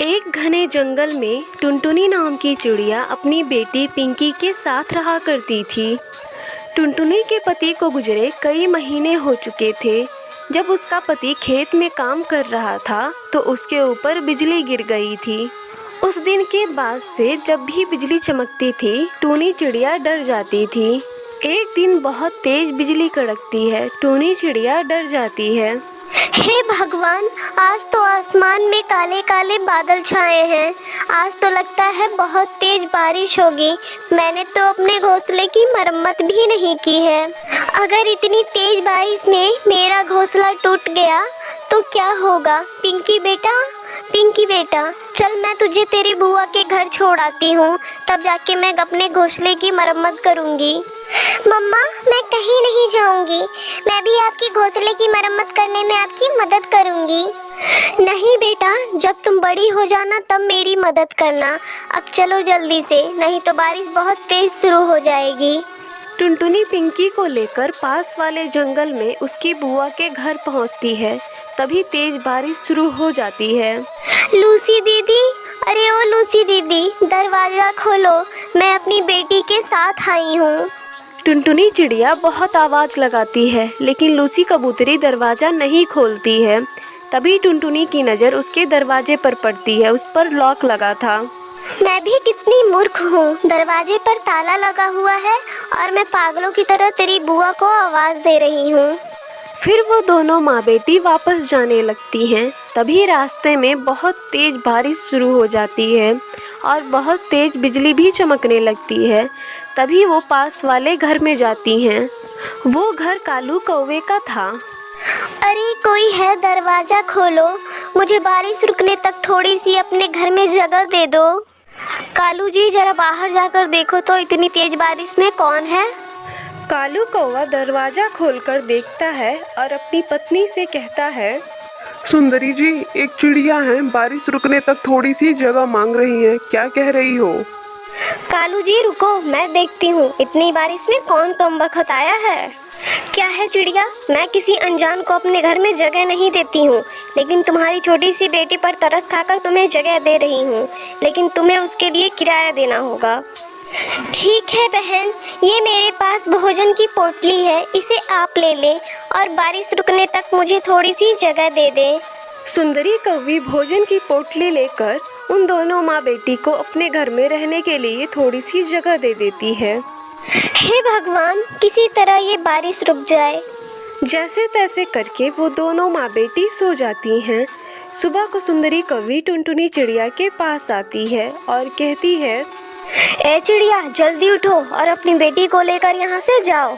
एक घने जंगल में टुनटुनी नाम की चिड़िया अपनी बेटी पिंकी के साथ रहा करती थी। टुनटुनी के पति को गुजरे कई महीने हो चुके थे। जब उसका पति खेत में काम कर रहा था तो उसके ऊपर बिजली गिर गई थी। उस दिन के बाद से जब भी बिजली चमकती थी टूनी चिड़िया डर जाती थी। एक दिन बहुत तेज बिजली कड़कती है। टूनी चिड़िया डर जाती है। हे भगवान, आज तो आसमान में काले काले बादल छाए हैं। आज तो लगता है बहुत तेज बारिश होगी। मैंने तो अपने घोंसले की मरम्मत भी नहीं की है। अगर इतनी तेज बारिश में मेरा घोंसला टूट गया तो क्या होगा? पिंकी बेटा, चल मैं तुझे तेरी बुआ के घर छोड़ आती हूँ, तब जाके मैं अपने घोंसले की मरम्मत करूँगी। मम्मा, मैं कहीं नहीं जाऊंगी। मैं भी आपके घोंसले की मरम्मत करने में आपकी मदद करूंगी। नहीं बेटा, जब तुम बड़ी हो जाना तब मेरी मदद करना। अब चलो जल्दी से, नहीं तो बारिश बहुत तेज शुरू हो जाएगी। टुनटुनी पिंकी को लेकर पास वाले जंगल में उसकी बुआ के घर पहुंचती है। तभी तेज बारिश शुरू हो जाती है। लूसी दीदी, अरे ओ लूसी दीदी, दरवाजा खोलो, मैं अपनी बेटी के साथ आई हूँ। टुनटुनी चिड़िया बहुत आवाज़ लगाती है लेकिन लूसी कबूतरी दरवाज़ा नहीं खोलती है। तभी टुनटुनी की नज़र उसके दरवाजे पर पड़ती है। उस पर लॉक लगा था। मैं भी कितनी मूर्ख हूँ, दरवाजे पर ताला लगा हुआ है और मैं पागलों की तरह तेरी बुआ को आवाज़ दे रही हूँ। फिर वो दोनों माँ बेटी वापस जाने लगती हैं। तभी रास्ते में बहुत तेज बारिश शुरू हो जाती है और बहुत तेज बिजली भी चमकने लगती है। तभी वो पास वाले घर में जाती हैं। वो घर कालू कौवे का था। अरे कोई है, दरवाज़ा खोलो, मुझे बारिश रुकने तक थोड़ी सी अपने घर में जगह दे दो। कालू जी, जरा बाहर जाकर देखो तो इतनी तेज बारिश में कौन है। कालू कौवा दरवाज़ा खोलकर देखता है और अपनी पत्नी से कहता है, सुंदरी जी, एक चिड़िया है, बारिश रुकने तक थोड़ी सी जगह मांग रही है, क्या कह रही हो? कालू जी रुको, मैं देखती हूँ इतनी बारिश में कौन कमबख्त आया है। क्या है चिड़िया, मैं किसी अनजान को अपने घर में जगह नहीं देती हूँ, लेकिन तुम्हारी छोटी सी बेटी पर तरस खाकर तुम्हें जगह दे रही हूँ, लेकिन तुम्हें उसके लिए किराया देना होगा। ठीक है बहन, ये मेरे पास भोजन की पोटली है, इसे आप ले लें और बारिश रुकने तक मुझे थोड़ी सी जगह दे दें। सुंदरी कौवी भोजन की पोटली लेकर उन दोनों माँ बेटी को अपने घर में रहने के लिए थोड़ी सी जगह दे देती है। हे भगवान, किसी तरह ये बारिश रुक जाए। जैसे तैसे करके वो दोनों माँ बेटी सो जाती हैं। सुबह को सुंदरी कौवी टुनटुनी चिड़िया के पास आती है और कहती है, ए चिड़िया, जल्दी उठो और अपनी बेटी को लेकर यहाँ से जाओ।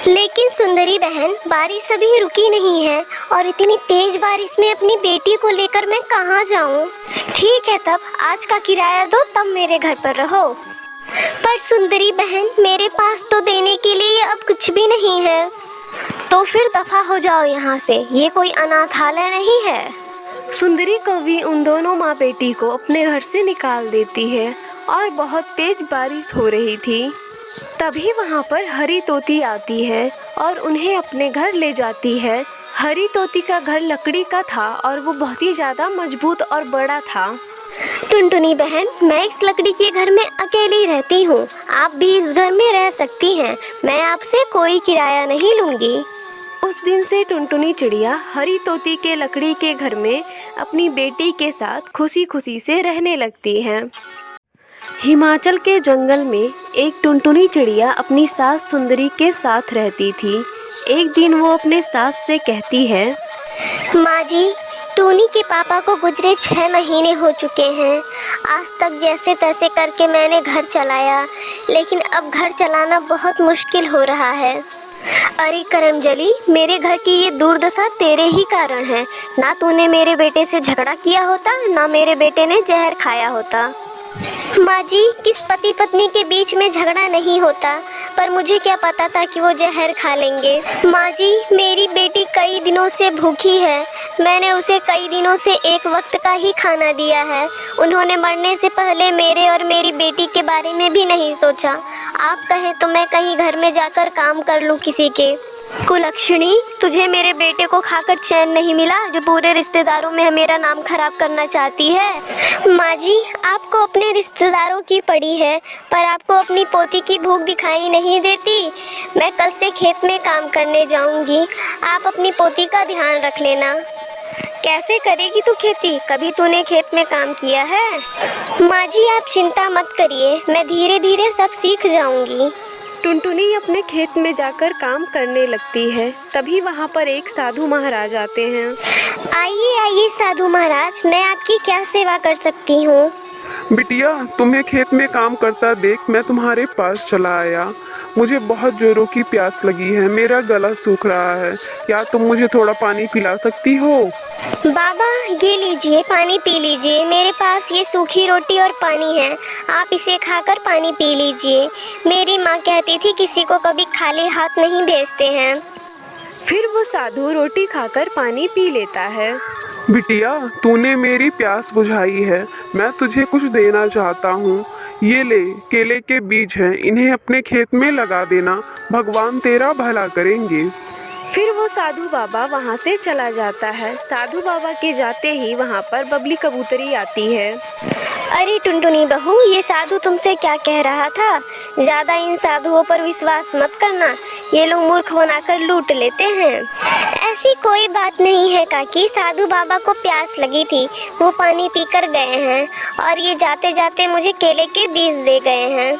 लेकिन सुंदरी बहन, बारिश अभी रुकी नहीं है और इतनी तेज बारिश में अपनी बेटी को लेकर मैं कहाँ जाऊँ? ठीक है, तब आज का किराया दो, तब मेरे घर पर रहो। पर सुंदरी बहन, मेरे पास तो देने के लिए अब कुछ भी नहीं है। तो फिर दफा हो जाओ यहाँ से, ये कोई अनाथालय नहीं है। सुंदरी कौवी उन दोनों माँ बेटी को अपने घर से निकाल देती है और बहुत तेज बारिश हो रही थी। तभी वहाँ पर हरी तोती आती है और उन्हें अपने घर ले जाती है। हरी तोती का घर लकड़ी का था और वो बहुत ही ज़्यादा मजबूत और बड़ा था। टुनटुनी बहन, मैं इस लकड़ी के घर में अकेली रहती हूँ, आप भी इस घर में रह सकती हैं, मैं आपसे कोई किराया नहीं लूँगी। उस दिन से टुनटुनी चिड़िया हरी तोती के लकड़ी के घर में अपनी बेटी के साथ खुशी खुशी से रहने लगती है। हिमाचल के जंगल में एक टुनटुनी चिड़िया अपनी सास सुंदरी के साथ रहती थी। एक दिन वो अपने सास से कहती है, माँ जी, टूनी के पापा को गुजरे 6 महीने हो चुके हैं। आज तक जैसे तैसे करके मैंने घर चलाया, लेकिन अब घर चलाना बहुत मुश्किल हो रहा है। अरे करमजली, मेरे घर की ये दुर्दशा तेरे ही कारण है। ना तूने मेरे बेटे से झगड़ा किया होता, ना मेरे बेटे ने जहर खाया होता। माँ जी, किस पति पत्नी के बीच में झगड़ा नहीं होता, पर मुझे क्या पता था कि वो जहर खा लेंगे। माँ जी, मेरी बेटी कई दिनों से भूखी है, मैंने उसे कई दिनों से एक वक्त का ही खाना दिया है। उन्होंने मरने से पहले मेरे और मेरी बेटी के बारे में भी नहीं सोचा। आप कहें तो मैं कहीं घर में जाकर काम कर लूँ किसी के। कुलक्षणी, तुझे मेरे बेटे को खाकर चैन नहीं मिला जो पूरे रिश्तेदारों में मेरा नाम खराब करना चाहती है। माँ जी, आपको अपने रिश्तेदारों की पड़ी है, पर आपको अपनी पोती की भूख दिखाई नहीं देती। मैं कल से खेत में काम करने जाऊंगी, आप अपनी पोती का ध्यान रख लेना। कैसे करेगी तू खेती? कभी तूने खेत में काम किया है? माँ जी, आप चिंता मत करिए, मैं धीरे धीरे सब सीख जाऊंगी। टुनटुनी अपने खेत में जाकर काम करने लगती है। तभी वहाँ पर एक साधु महाराज आते हैं। आइए आइए साधु महाराज, मैं आपकी क्या सेवा कर सकती हूँ? बिटिया, तुम्हें खेत में काम करता देख मैं तुम्हारे पास चला आया। मुझे बहुत जोरों की प्यास लगी है, मेरा गला सूख रहा है। क्या तुम मुझे थोड़ा पानी पिला सकती हो? बाबा, ये लीजिए, पानी पी लीजिए। मेरे पास ये सूखी रोटी और पानी है, आप इसे खाकर पानी पी लीजिए। मेरी माँ कहती थी किसी को कभी खाली हाथ नहीं भेजते हैं। फिर वो साधु रोटी खाकर पानी पी लेता है। बिटिया, तूने मेरी प्यास बुझाई है, मैं तुझे कुछ देना चाहता हूँ। ये ले, केले के बीज हैं, इन्हें अपने खेत में लगा देना, भगवान तेरा भला करेंगे। फिर वो साधु बाबा वहाँ से चला जाता है। साधु बाबा के जाते ही वहाँ पर बबली कबूतरी आती है। अरे टुनटुनी बहू, ये साधु तुमसे क्या कह रहा था? ज़्यादा इन साधुओं पर विश्वास मत करना, ये लोग मूर्ख बनाकर लूट लेते हैं। ऐसी कोई बात नहीं है काकी, साधु बाबा को प्यास लगी थी, वो पानी पीकर गए हैं और ये जाते जाते मुझे केले के बीज दे गए हैं।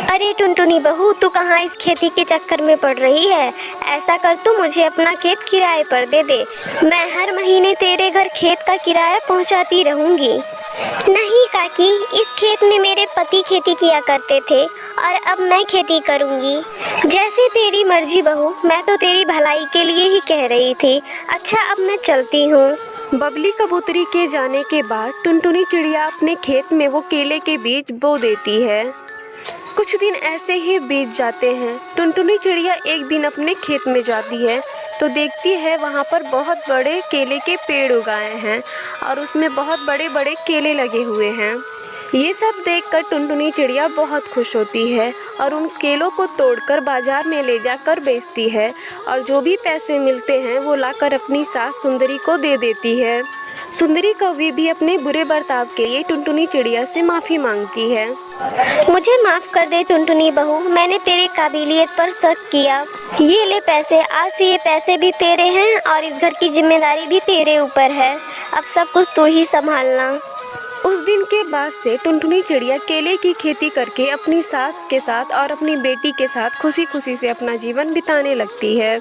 अरे टुनटुनी बहू, तू कहाँ इस खेती के चक्कर में पड़ रही है? ऐसा कर, तू मुझे अपना खेत किराए पर दे दे, मैं हर महीने तेरे घर खेत का किराया पहुँचाती रहूँगी। नहीं काकी, इस खेत में मेरे पति खेती किया करते थे और अब मैं खेती करूँगी। जैसे तेरी मर्जी बहू, मैं तो तेरी भलाई के लिए ही कह रही थी। अच्छा, अब मैं चलती हूँ। बबली कबूतरी के जाने के बाद टुनटुनी चिड़िया अपने खेत में वो केले के बीज बो देती है। कुछ दिन ऐसे ही बीत जाते हैं। टुनटुनी चिड़िया एक दिन अपने खेत में जाती है तो देखती है वहाँ पर बहुत बड़े केले के पेड़ उगाए हैं और उसमें बहुत बड़े बड़े केले लगे हुए हैं। ये सब देखकर टुनटुनी चिड़िया बहुत खुश होती है और उन केलों को तोड़कर बाजार में ले जाकर बेचती है और जो भी पैसे मिलते हैं वो लाकर अपनी सास सुंदरी को दे देती है। सुंदरी कौवी भी अपने बुरे बर्ताव के लिए टुनटुनी चिड़िया से माफ़ी मांगती है। मुझे माफ़ कर दे टुनटुनी बहू, मैंने तेरी काबिलियत पर शक किया। ये ले पैसे, आज से ये पैसे भी तेरे हैं और इस घर की जिम्मेदारी भी तेरे ऊपर है। अब सब कुछ तू ही संभालना। उस दिन के बाद से टुनटुनी चिड़िया केले की खेती करके अपनी सास के साथ और अपनी बेटी के साथ खुशी खुशी से अपना जीवन बिताने लगती है।